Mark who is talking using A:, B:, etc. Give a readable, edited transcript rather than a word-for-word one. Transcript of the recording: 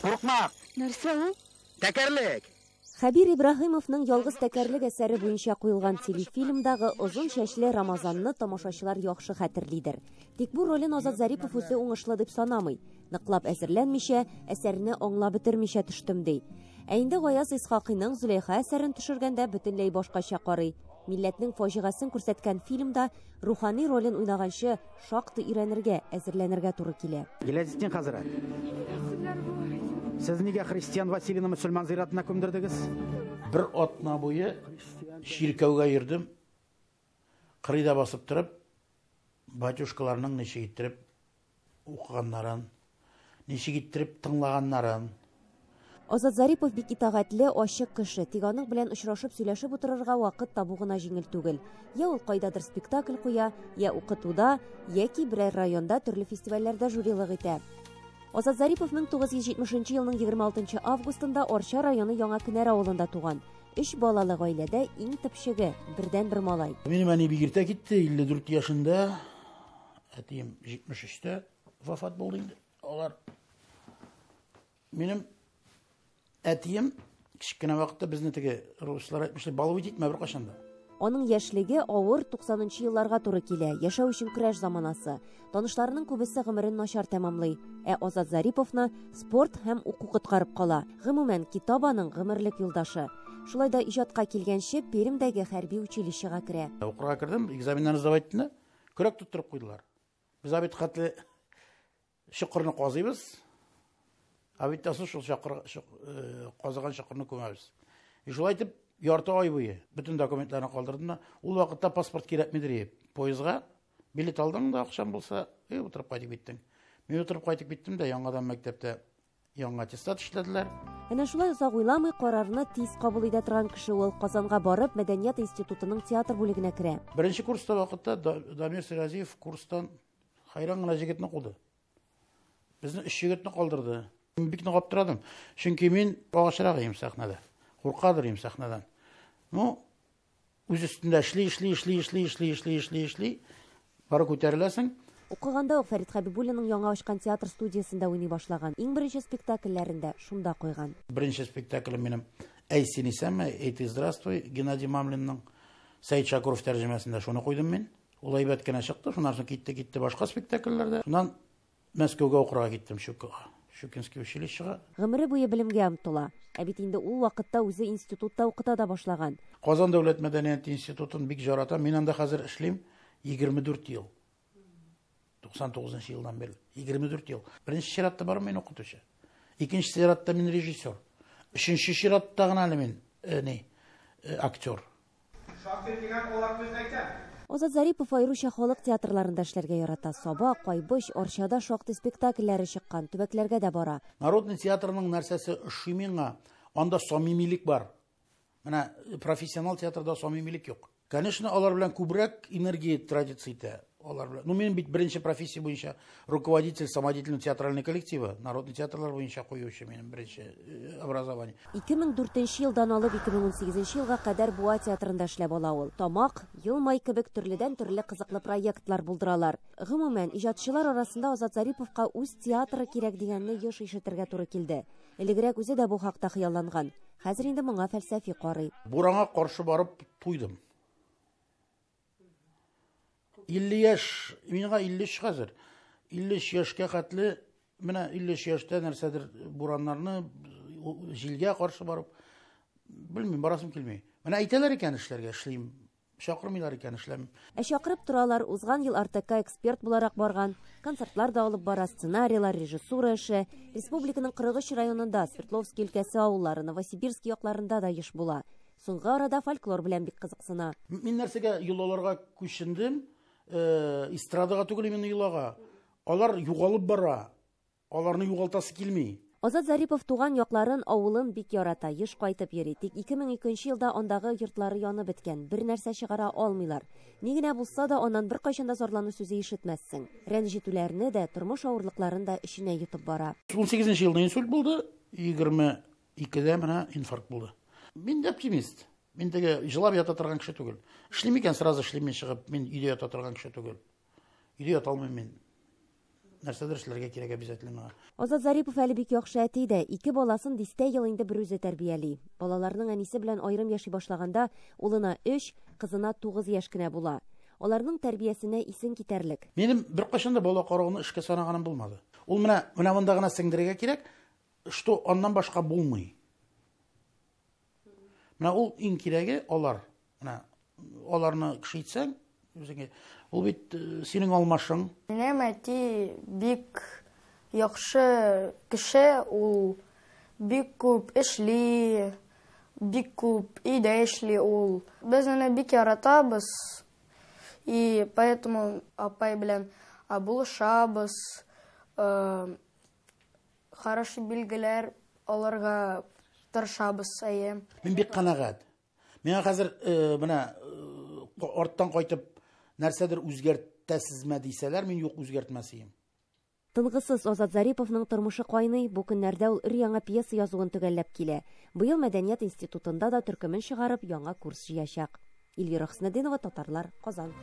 A: Курыкмак.
B: Нәрсә ул?
A: Тәкәрлек.
C: Хәбир Ибраһимовның ялгыз тәкәрлек әсәре буенча куелган телефильмдагы озын шәчле Рамазанны тамашачылар яхшы хәтерлидер. Тик бу ролен Азат Зарипов үзе уңышлы дип санамый. Ныклап әзерләнмичә, әсәрне аңлап бетермичә төштем ди. Ә инде Гаяз Исхакыйның Зөләйха әсәрен төшергәндә бөтенләй башкача карый. Милләтнең фаҗигасын күрсәткән фильмда рухани ролен уйнаганчы шактый өйрәнергә, әзерләнергә туры килә.
A: Гиләзетдин хәзрәт. Сез нигә христиан Василийны мөселман зиратына күмдердегез?
D: Bir atna boyu şirkevga yirdim. Kırıda basıp tırıp, batuşkalarının neşe gittirip, okuganların, neşe gittirip tınlaganların.
C: Азат Зарипов бик итагатьле, ачык кеше. Тик аның белән очрашып сөйләшеп утырырга вакыт табу гына җиңел түгел. Я ул кайдадыр спектакль куя, я укытуда, яки берәр районда төрле фестивальләрдә жюрилык итә. Азат Зарипов 1970 елның 26 августында Орча районы Яңа Кенәр авылында туган. 3 балалы гаиләдә иң типшеге, бердән-бер малай.
D: Benim әни бик иртә китте, 54 yaşında. Әтием 73-тә вафат булды инде. Алар Минем әтием кичкенә вакытта безне теге руслар әйтмешләр, балавит итмә бер кашанда.
C: Аның яшьлеге авыр 90-нчы елларга туры килә. Яшәү өчен көрәш заманасы. Танышларының күбесе гомерен начар тәмамлый. Ә Азат Зариповны спорт һәм уку коткарып кала. Гомумән, китап аның гомерлек юлдашы. Шулай да иҗатка килгәнче Пермдәге хәрби училищега керә.
D: Укырга кердем, экзаменнарны сдавать итне, көрәк тоттырып куйдылар. Без абит хәтле шыкырны казыйбыз. Абиттасы шул шакыр казыган шакырны күмәбез. Шулай итеп ярты ай буе bütün документларны калдырдым да, ул вакытта паспорт кирәкмидер. Поездга билет алдым да, акчам булса, утырып кайтып биттем. Мин утырып кайтып биттем дә, яңадан мәктәптә яңа аттестат эшләделәр.
C: Әнә шулай озак уйламый карарны тиз кабул итә торган кеше ул Казанга барып, Мәдәният институтының театр бүлегенә керә.
D: Беренче курста вакытта Дамир Сиразиев курстан хайран гына җигетне куды. Безне 3 җигетне калдырды. Мин бик нык аптырадым. Чөнки мин багышрак идем сәхнәдә. Куркадыр идем сәхнәдән. Ну, үз өстендә эшли. Бары күтәреләсең.
C: Укыганда ук Фәрит Хәбибуллинның яңа ачкан театр студиясында уйный башлаган. Иң беренче спектакльләрендә шунда куйган.
D: Беренче спектаклем минем "Әй син исәнме, әйт здравствуй" Геннадий Мамлинның Сәйд Шакуров тәрҗемәсендә шуны куйдым мин. Ул әйбәт кенә чыкты. Шуннан соң китте башка спектакльләрдә. Шуннан Мәскәүгә укырга киттем, Щукинский училищега.
C: Гомере буе белемгә омтыла. Ә бит инде ул вакытта үзе институтта укыта да башлаган.
D: Казан дәүләт мәдәният институтын бик жарата. Мин анда хәзер эшлим 24 ел. 99 елдан бeri 24 ел. Беренче чиратта барым мин укытучы. Икенче чиратта мин режиссер. Өченче чиратта гына мин актер.
C: Азат Зарипов аеруча халык театрларында эшләргә ярата. Саба, Кайбыш, Арчада шактый спектакльләре чыккан, төбәкләргә дә бара.
D: Народный театрның нәрсәсе ошый миңа, анда самимилек бар. Менә профессионал театрда самимилек юк. Конечно, алар белән күбрәк энергия традиция итә. Ну, мен бит беренче профессия буенча руководитель самодеятельного театрального коллектива, народный театрлар буенча куючы минем беренче образование.
C: 2004 елдан алып 2018 елга кадәр Буа театрында эшләп ала ул. Тамак, Елмай кебек төрледән-төрле кызыклы проектлар булдыралар. Гомумән, иҗатчылар арасында Азат Зариповка үз театры кирәк дигәнне еш ишетергә туры килде. Элегрәк үзе дә бу хакта хыялланган. Хәзер инде моңа фәлсәфи карый.
D: Буранга каршы барып туйдым. 50 яшь, миңа 50 хәзер. 50 яшькә хәтле, менә 50 яшьтә нәрсәдер бураннарны җилгә каршы барып, белмим, барасым килми. Менә әйтәләр икән эшләргә, эшлим. Чакырмыйлар икән эшләм.
C: Ә чакырып торалар, узган ел артекка эксперт буларак барган, концертлар да алып бара, сценарийлар, режиссура эше. Республиканың 43 районында, Свердловск өлкәсе авыллары, Новосибирск якларында да еш була. Соңгы арада фольклор белән бик кызыксына.
D: Мин нәрсәгә юлларга күчендем? Эстрадага түгел, мин юллага. Алар югалып бара. Аларны югалтасы килми.
C: Азат Зарипов туган якларын, авылын бик ярата, еш кайтып йөри. Тик 2002 елда андагы йортлары янып беткән. Бер нәрсә чыгара алмыйлар. Ни генә булса да аннан бер кайчанда зарлану сүзе ишетмәссең. Рәнҗетүләрне дә, тормыш авырлыкларын да эченә йотып бара.
D: 18 елда инсульт булды, 22дә менә инфаркт булды. Мин дә оптимист. Мин теге җылап ята торган кеше түгел. Эшлим икән, сразу эшлим, мин чыгып, мин өйдә ята торган кеше түгел. Өйдә ята алмыйм мин. нәрсәдер эшләргә кирәк обязательно.
C: Азат Зарипов әле бик яхшы әти дә, 2 баласын дистә ел инде бер үзе тәрбияли. Балаларның әнисе белән аерым яши башлаганда, улына 3, кызына 9 яшь кенә була. Аларның тәрбиясенә исен китәрлек.
D: Минем бер кашан да бала карауны эшкә санаганым булмады. Ул менә монда гына сеңдерергә кирәк, что аннан башка булмый. Менә ул иң кирәге алар. Менә аларны кеше итсәң, үзеңә ул бит синең алмашың.
B: Минем әти бик яхшы кеше, ул бик күп эшли, бик күп өйдә эшли ул. Без аны бик яратабыз. И поэтому апай белән булышабыз, хороший билгеләр аларга тырышабыз, әйе.
D: Мин бик канагать. Миңа хәзер менә арттан кайтып нәрсәдер үзгәртәсезме дисәләр, мин юк үзгәртмәсем.
C: Тынгысыз Азат Зариповның тормышы кайный, бу көннәрдә ул өр-яңа пьеса язуын төгәлләп килә. Быел Мәдәният институтында да төркемен чыгарып, яңа курс җыячак. Эльвира Хөснетдинова, Татарлар, Казан.